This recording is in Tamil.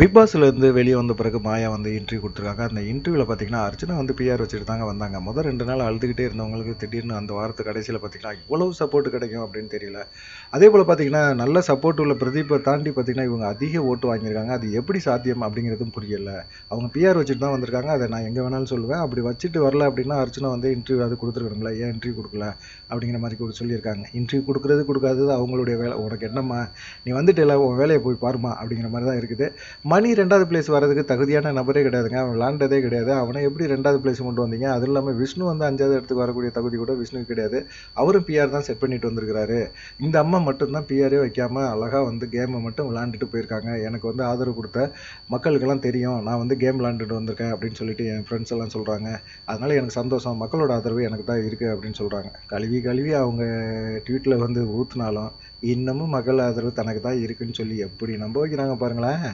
பிக் பாஸ்லேருந்து வெளியே வந்த பிறகு மாயா வந்து இன்டர்வியூ கொடுத்துருக்காங்க. அந்த இன்டர்வியூவில் பார்த்தீங்கன்னா, அர்ச்சனா வந்து பிஆர் வச்சுட்டு தாங்க வந்தாங்க. முதல் 2 நாள் அழுதுகிட்டே இருந்தவங்களுக்கு திடீர்னு அந்த வாரத்து கடைசியில பார்த்தீங்கன்னா, இவ்வளவு சப்போர்ட் கிடைக்கும் அப்படின்னு தெரியல. அதேபோல பார்த்தீங்கன்னா, நல்ல சப்போர்ட் உள்ள பிரதீப்பை தாண்டி பார்த்தீங்கன்னா, இவங்க அதிக ஓட்டு வாங்கியிருக்காங்க. அது எப்படி சாத்தியம் அப்படிங்கிறதும் புரியல. அவங்க பிஆர் வச்சுட்டு தான் வந்திருக்காங்க. அதை நான் எங்கே வேணாலும் சொல்லுவேன். அப்படி வச்சுட்டு வரல அப்படின்னா, அர்ச்சனா வந்து இன்டர்வியூ அது கொடுத்துருக்கணும்ல. ஏன் இன்டர்வியூ கொடுக்கல? அப்படிங்கிற மாதிரி கூட சொல்லியிருக்காங்க. இன்டர்வியூ கொடுக்குறது கொடுக்காதது அவங்களுடைய வேலை. உனக்கு என்னம்மா? நீ வந்துட்டல உன் வேலையை போய் பாருமா அப்படிங்கிற மாதிரி தான் இருக்குது. மணி 2வது பிளேஸ் வரதுக்கு தகுதியான நபரே கிடையாதுங்க. அவன் விளாண்டதே கிடையாது. அவனை எப்படி 2வது பிளேஸ் கொண்டு வந்தீங்க? அதுவும் இல்லாம விஷ்ணு வந்து 5வது இடத்துக்கு வரக்கூடிய தகுதி கூட விஷ்ணுவுக்கு கிடையாது. அவரும் பிஆர் தான் செட் பண்ணிட்டு வந்திருக்கிறாரு. இந்த அம்மா மட்டும் தான் பிஆரே வைக்காம அழகா வந்து கேமை மட்டும் விளாண்டுட்டு போயிருக்காங்க. எனக்கு வந்து ஆதரவு கொடுத்த மக்களுக்கெல்லாம் தெரியும். நான் வந்து கேம் விளாண்டுட்டு வந்திருக்கேன் அப்படின்னு சொல்லிட்டு என் ஃப்ரெண்ட்ஸ் எல்லாம் சொல்றாங்க. அதனால எனக்கு சந்தோஷம். மக்களோட ஆதரவு எனக்கு தான் இருக்கு அப்படின்னு சொல்றாங்க. கழுவி கழுவி அவங்க ட்வீட்ல வந்து ஊத்துனாலும் இன்னமும் மக்கள் ஆதரவு தனக்கு தான் இருக்குன்னு சொல்லி எப்படி நம்ப வைக்கிறாங்க பாருங்களேன்.